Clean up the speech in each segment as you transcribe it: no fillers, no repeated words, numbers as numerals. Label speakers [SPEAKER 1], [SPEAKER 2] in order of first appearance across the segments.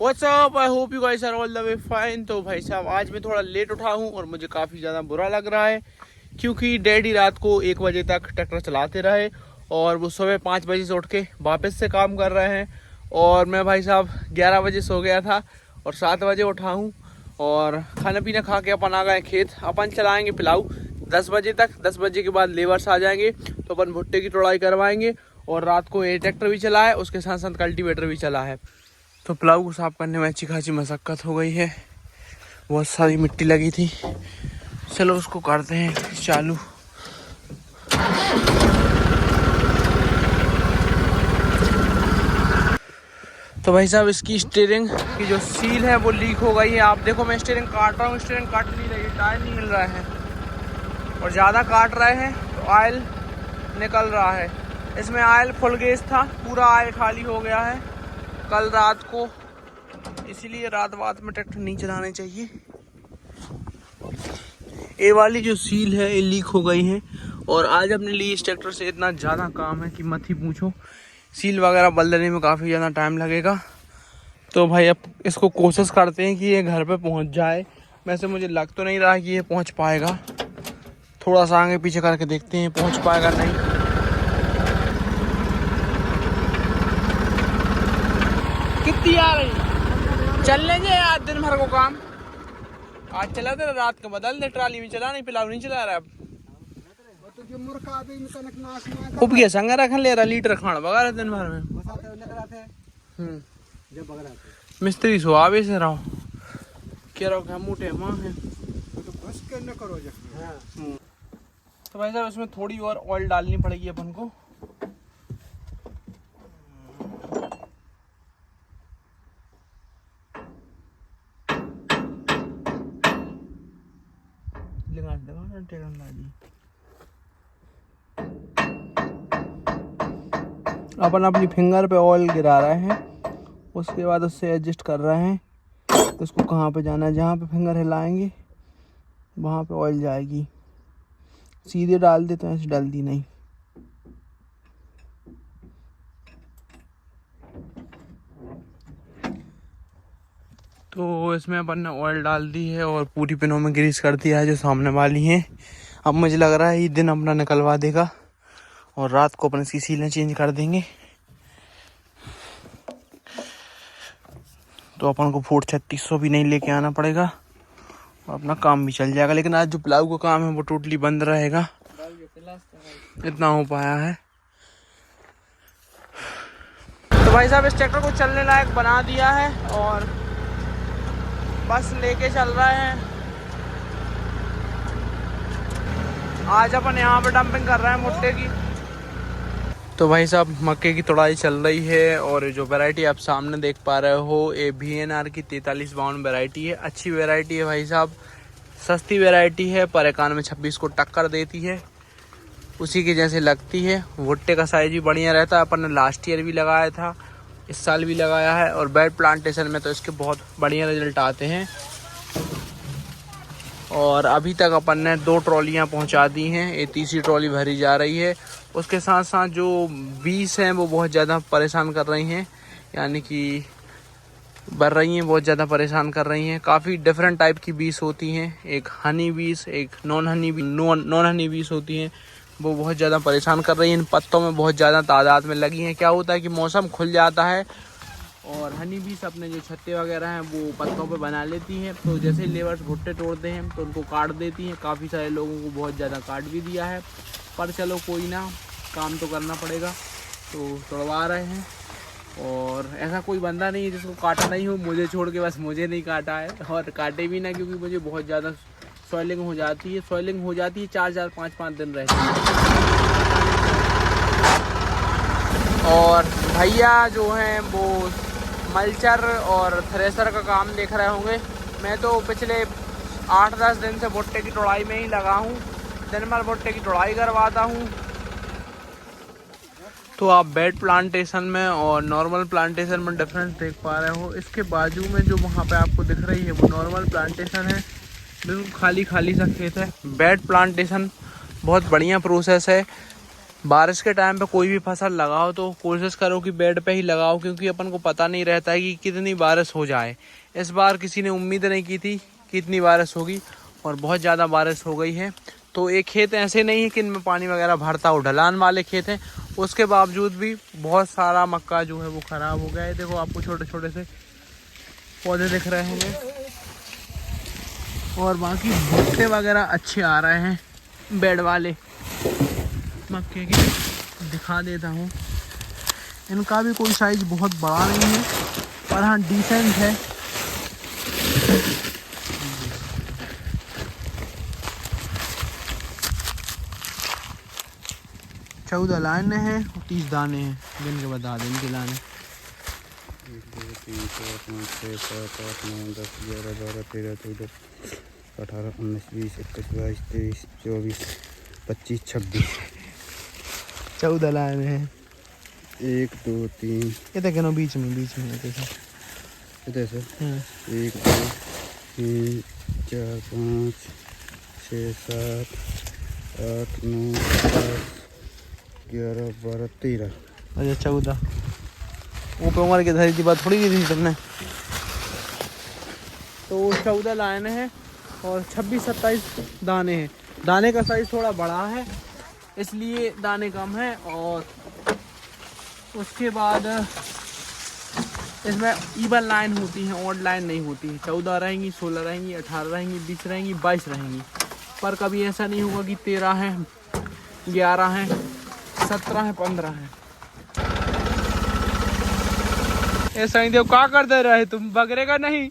[SPEAKER 1] What's up, I hope you guys are all the way fine. तो भाई साहब आज मैं थोड़ा लेट उठा हूँ और मुझे काफ़ी ज़्यादा बुरा लग रहा है क्योंकि डैडी रात को 1 बजे तक ट्रैक्टर चलाते रहे और वो सुबह 5 बजे से उठ के वापस से काम कर रहे हैं। और मैं भाई साहब 11 बजे सो गया था और 7 बजे उठा हूँ और खाना पीना खा के अपन आ गए खेत। अपन चलाएँगे पिलाऊ 10 बजे तक। 10 बजे के बाद लेबर्स आ जाएंगे तो अपन भुट्टे की तोड़ाई करवाएंगे। और रात को ये ट्रैक्टर भी चला है, उसके साथ साथ कल्टीवेटर भी चला है। तो प्लाऊ को साफ करने में अच्छी खासी मशक्क़त हो गई है, बहुत सारी मिट्टी लगी थी। चलो उसको करते हैं चालू। तो भाई साहब इसकी स्टीयरिंग की जो सील है वो लीक हो गई है। आप देखो मैं स्टीयरिंग काट रहा हूँ, स्टीयरिंग काट नहीं रही, टायर नहीं हिल रहा है और ज़्यादा काट रहे हैं तो ऑयल निकल रहा है। इसमें ऑयल फुल गैस था, पूरा ऑयल खाली हो गया है कल रात को, इसीलिए रात में ट्रैक्टर नहीं चलाने चाहिए। ये वाली जो सील है ये लीक हो गई है और आज अपने लिए इस ट्रैक्टर से इतना ज़्यादा काम है कि मत ही पूछो। सील वगैरह बदलने में काफ़ी ज़्यादा टाइम लगेगा। तो भाई अब इसको कोशिश करते हैं कि ये घर पे पहुंच जाए। वैसे मुझे लग तो नहीं रहा कि ये पहुंच पाएगा, थोड़ा सा आगे पीछे करके देखते हैं पहुंच पाएगा नहीं। कितनी आ रही, चल लेंगे आज दिन भर को काम। आज चला दे, रात को बदल दे, ट्राली में चला नहीं, पिलाऊ नहीं चला रहा। अब खूब गया संग रखन ले रहा, लीटर खाना बगा रहे दिन भर में। मिस्त्री सुहावे से रहो कह रहा हूँ मोटे माँ है। तो भाई साहब इसमें थोड़ी और ऑयल डालनी पड़ेगी अपन को। अपन अपनी फिंगर पे ऑयल गिरा रहे हैं, उसके बाद उससे एडजस्ट कर रहे हैं तो उसको कहाँ पे जाना है। जहाँ पे फिंगर हिलाएंगे वहाँ पे ऑयल जाएगी। सीधे डाल दे तो ऐसे डलती नहीं। तो इसमें अपन ने ऑयल डाल दी है और पूरी पिनों में ग्रीस कर दिया है जो सामने वाली हैं। अब मुझे लग रहा है ये दिन अपना निकलवा देगा और रात को अपन इसकी सीलें चेंज कर देंगे। तो अपन को फोर्ड 3600 भी नहीं लेके आना पड़ेगा और अपना काम भी चल जाएगा। लेकिन आज जो प्लाऊ का काम है वो टोटली बंद रहेगा, इतना हो पाया है। तो भाई साहब इस ट्रैक्टर को चलने लायक बना दिया है और बस लेके चल रहे हैं। आज अपन यहाँ पे डंपिंग कर रहे हैं भुट्टे की। तो भाई साहब मक्के की तोड़ाई चल रही है और जो वैरायटी आप सामने देख पा रहे हो ये VNR की 4352 वैरायटी है। अच्छी वैरायटी है भाई साहब, सस्ती वैरायटी है, पर 9126 को टक्कर देती है, उसी के जैसे लगती है। भुट्टे का साइज भी बढ़िया रहता है। अपन ने लास्ट ईयर भी लगाया था, इस साल भी लगाया है और बेड प्लांटेशन में तो इसके बहुत बढ़िया रिजल्ट आते हैं। और अभी तक अपन ने 2 ट्रॉलियाँ पहुंचा दी हैं, ये तीसरी ट्रॉली भरी जा रही है। उसके साथ साथ जो बीस हैं वो बहुत ज़्यादा परेशान कर रही हैं, यानी कि बढ़ रही हैं, बहुत ज़्यादा परेशान कर रही हैं। काफ़ी डिफरेंट टाइप की बीस होती हैं, एक हनी बीस, एक नॉन हनी बीस होती हैं, वो बहुत ज़्यादा परेशान कर रही हैं। इन पत्तों में बहुत ज़्यादा तादाद में लगी हैं। क्या होता है कि मौसम खुल जाता है और हनी बीस अपने जो छत्ते वगैरह हैं वो पत्तों पे बना लेती हैं, तो जैसे लेबर्स भुट्टे तोड़ते हैं तो उनको काट देती हैं। काफ़ी सारे लोगों को बहुत ज़्यादा काट भी दिया है, पर चलो कोई ना, काम तो करना पड़ेगा, तो तोड़वा रहे हैं। और ऐसा कोई बंदा नहीं है जिसको काटा नहीं हो, मुझे छोड़ के बस मुझे नहीं काटा है और काटे भी ना, क्योंकि मुझे बहुत ज़्यादा सॉइलिंग हो जाती है। 4-4 5-5 दिन रहती है। और भैया जो हैं वो मल्चर और थ्रेसर का काम देख रहे होंगे। मैं तो पिछले 8-10 दिन से भुट्टे की तोड़ाई में ही लगा हूँ, दिन भर भुट्टे की तोड़ाई करवाता हूँ। तो आप बेड प्लांटेशन में और नॉर्मल प्लांटेशन में डिफरेंस देख पा रहे हो। इसके बाजू में जो वहाँ पे आपको दिख रही है वो नॉर्मल प्लांटेशन है, बिल्कुल खाली सा खेत है। बेड प्लांटेशन बहुत बढ़िया प्रोसेस है, बारिश के टाइम पे कोई भी फसल लगाओ तो कोशिश करो कि बेड पे ही लगाओ, क्योंकि अपन को पता नहीं रहता है कि कितनी बारिश हो जाए। इस बार किसी ने उम्मीद नहीं की थी कि इतनी बारिश होगी और बहुत ज़्यादा बारिश हो गई है। तो एक खेत ऐसे नहीं है कि इनमें पानी वगैरह भरता हो, ढलान वाले खेत हैं, उसके बावजूद भी बहुत सारा मक्का जो है वो ख़राब हो गया है। देखो आपको छोटे छोटे से पौधे दिख रहे होंगे और बाकी भुट्टे वगैरह अच्छे आ रहे हैं बेड वाले मक्के के। दिखा देता हूँ, इनका भी कोई साइज बहुत बड़ा नहीं है पर हाँ डिसेंट है। चौदह लाने हैं और 30 दाने हैं। दिन के बता दें इनके लाने
[SPEAKER 2] 1 2 3 4 5 6 7 8 9 10 11 12 13 14 18 19 20 21 22 23 24 25 26
[SPEAKER 1] 14 लाने हैं।
[SPEAKER 2] 1 2 3
[SPEAKER 1] ये देखो बीच में
[SPEAKER 2] इधर से 1 2 3 4 5 6 7 8 9 10 11 12 13।
[SPEAKER 1] अच्छा 14 वो पे उमर के धरी थी बात थोड़ी की थी तुमने। तो 14 लाने हैं और 26-27 दाने हैं। दाने का साइज थोड़ा बड़ा है इसलिए दाने कम है। और उसके बाद इसमें इवन लाइन होती हैं, ऑड लाइन नहीं होती है। 14 रहेंगी, 16 रहेंगी, 18 रहेंगी, 20 रहेंगी, 22 रहेंगी। पर कभी ऐसा नहीं होगा कि 13 है, 11 है, 17 है, 15 है। ऐसा नहीं देखो क्या करते रहे तुम, बगरेगा नहीं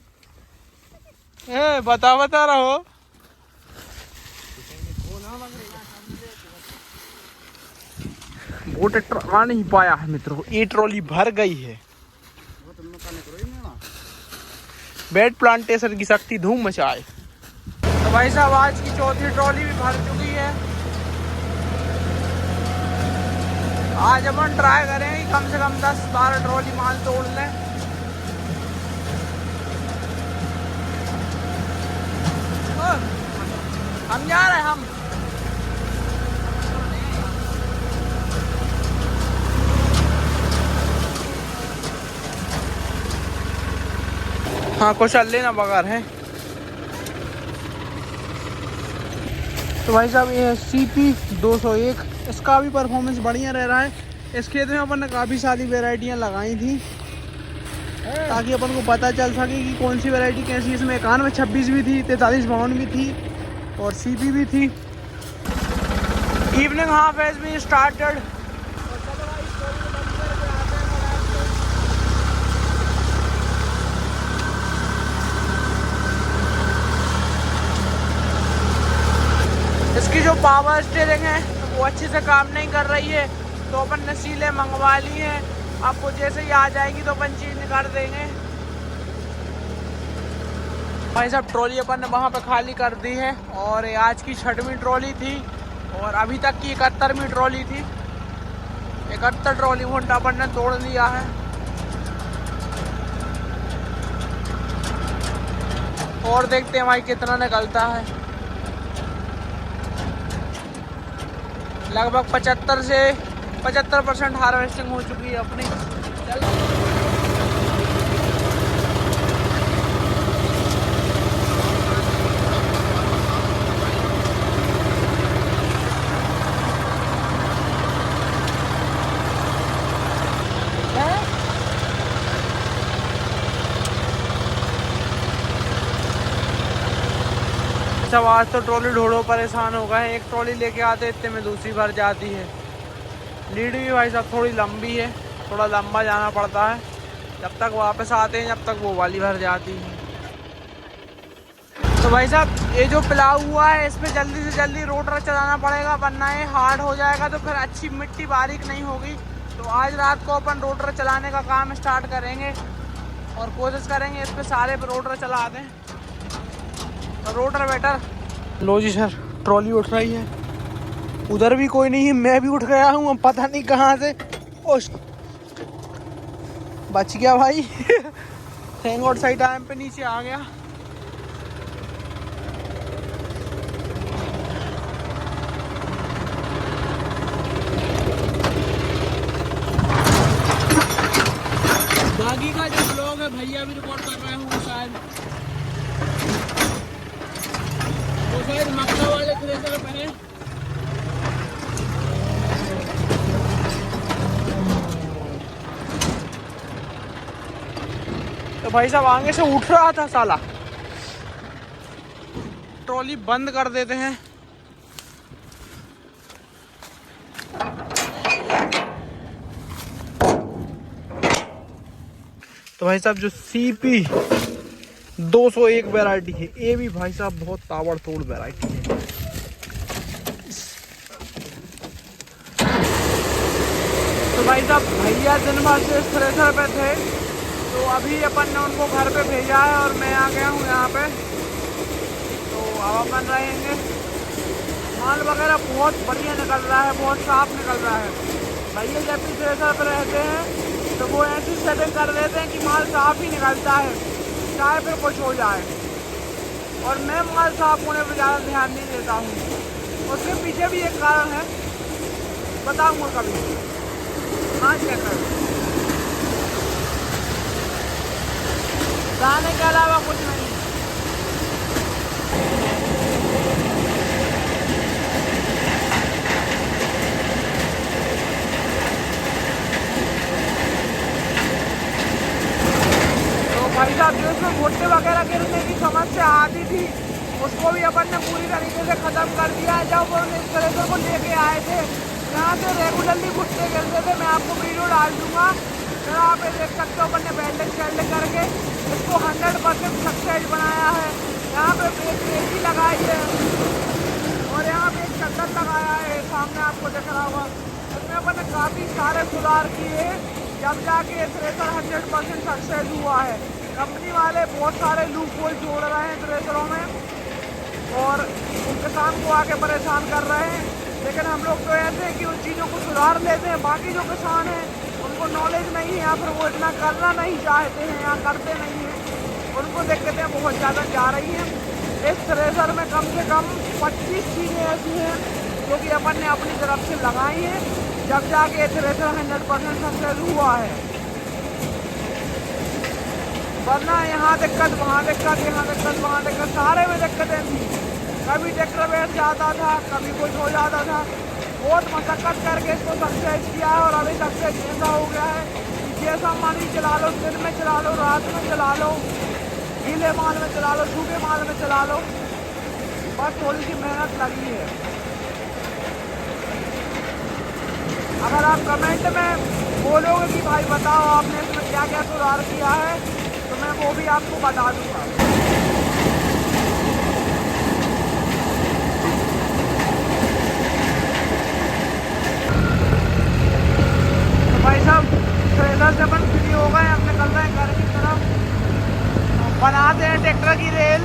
[SPEAKER 1] बता रहो। वो ट्रैक्टर आ नहीं पाया है मित्रों, ये ट्रॉली भर गई है। बेड प्लांटेशन की शक्ति धूम मचाए। तो भाई साहब आज की चौथी ट्रॉली भी भर चुकी है। आज अपन ट्राई करेंगे कि कम से कम 10-12 ट्रॉली माल तोड़ लें। हम जा रहे हैं हम। हाँ कुछ लेना बगैर है। तो भाई साहब ये CP 201, इसका भी परफॉर्मेंस बढ़िया रह रहा है। इस खेत में अपन ने काफ़ी सारी वेराइटियाँ लगाई थी ताकि अपन को पता चल सके कि कौन सी वैरायटी कैसी। इसमें 91 26 भी थी, 43 52 भी थी और CP भी थी। Evening half has been started. इसकी जो पावर स्टीयरिंग है वो अच्छे से काम नहीं कर रही है, तो अपन ने सीलें मंगवा ली हैं। आपको जैसे ही आ जाएगी तो अपन चेंज कर देंगे। भाई साहब ट्रॉली अपन ने वहाँ पे खाली कर दी है और ये आज की 6वीं ट्रॉली थी और अभी तक की 71वीं ट्रॉली थी। 71 ट्रॉली घंटा अपन ने तोड़ लिया है। और देखते हैं भाई कितना निकलता है। लगभग 75% हार्वेस्टिंग हो चुकी है अपनी। सब आज तो ट्रॉली ढोड़ो परेशान हो गए। एक ट्रॉली लेके आते इतने में दूसरी भर जाती है। लीड भी भाई साहब थोड़ी लंबी है, थोड़ा लंबा जाना पड़ता है। जब तक वापस आते हैं जब तक वो वाली भर जाती है। तो भाई साहब ये जो पिलाव हुआ है इसमें जल्दी से जल्दी रोटर चलाना पड़ेगा, वरना ये हार्ड हो जाएगा तो फिर अच्छी मिट्टी बारीक नहीं होगी। तो आज रात को अपन रोटर चलाने का काम स्टार्ट करेंगे और कोशिश करेंगे इस पर सारे रोटर चला दें। Rotor better. लो जी सर ट्रॉली उठ रही है। उधर भी कोई नहीं है, मैं भी उठ गया हूँ। अब पता नहीं कहाँ से बच गया भाई। थैंक गॉड सही टाइम पे नीचे आ गया। आगे का जो ब्लॉग है भैया भी रिकॉर्ड कर रहे होंगे शायद। वो शायद मक्का वाले थ्रेसर पे है। तो भाई साहब आगे से उठ रहा था साला, ट्रॉली बंद कर देते हैं। तो भाई साहब जो CP 201 वैरायटी है, ये भी भाई साहब बहुत ताबड़तोड़ वैरायटी है। तो भाई साहब भैया दिन भर से थ्रेसर पे थे, तो अभी अपन ने उनको घर पे भेजा है और मैं आ गया हूँ यहाँ पे। तो अब अपन रहेंगे। माल वगैरह बहुत बढ़िया निकल रहा है, बहुत साफ निकल रहा है। भैया जब भी थ्रेसर पे रहते हैं तो वो ऐसी सेटिंग कर देते हैं कि माल साफ ही निकलता है, चाहे फिर कुछ हो जाए। और मैं माल साफ होने पर ज़्यादा ध्यान नहीं देता हूँ। उसके पीछे भी एक कारण है, बताऊँगा कभी। हाँ चेक कर, गाने के अलावा कुछ नहीं। भाई साहब जो इसमें भुट्टे वगैरह गिरने की समस्या आती थी, उसको भी अपन ने पूरी तरीके से ख़त्म कर दिया है। जब वो इस थ्रेसर को लेके आए थे, यहाँ से रेगुलरली भुट्टे गिरते थे। मैं आपको वीडियो डाल दूँगा, फिर आप ये देख सकते हो। अपन ने वेल्डिंग शेल्डिंग करके इसको 100% सक्सेस बनाया है। यहाँ पे एक पेटी लगाई है और यहाँ पे एक चद्दर लगाया है, सामने आपको दिख रहा होगा। इसमें अपन ने काफ़ी सारे सुधार किए, जब जाके ये थ्रेसर 100% सक्सेस हुआ है। कंपनी वाले बहुत सारे लूप होल जोड़ रहे हैं थ्रेसरों में और किसान को आके परेशान कर रहे हैं। लेकिन हम लोग तो ऐसे हैं कि उन चीज़ों को सुधार लेते हैं। बाकी जो किसान हैं उनको नॉलेज नहीं है या फिर वो इतना करना नहीं चाहते हैं या करते नहीं हैं, उनको दिक्कतें बहुत ज़्यादा जा रही हैं। इस थ्रेसर में कम से कम 25 चीज़ें ऐसी हैं जो कि अपन ने अपनी तरफ से लगाई हैं, जब जाके थ्रेसर 100% सक्सेस हुआ है। वरना यहाँ दिक्कत, वहाँ दिक्कत, यहाँ दिक्कत, वहाँ दिक्कत, सारे में दिक्कतें थी। कभी ट्रैक्टर बैठ जाता था, कभी कुछ हो जाता था। बहुत मशक्कत करके इसको सक्सेस किया है और अभी सक्सेस ऐसा हो गया है कि जैसा मर्जी चला लो, दिन में चला लो, रात में चला लो, गीले माल में चला लो, सूखे माल में चला लो, बस थोड़ी सी मेहनत लगी है। अगर आप कमेंट में बोलोगे कि भाई बताओ आपने इसमें क्या क्या सुधार किया है, तो मैं वो भी आपको बता दूंगा। तो भाई साहब थ्रेसर से अपन फ्री हो गए, हम निकल रहे हैं घर की तरफ, बनाते हैं ट्रैक्टर की रेल।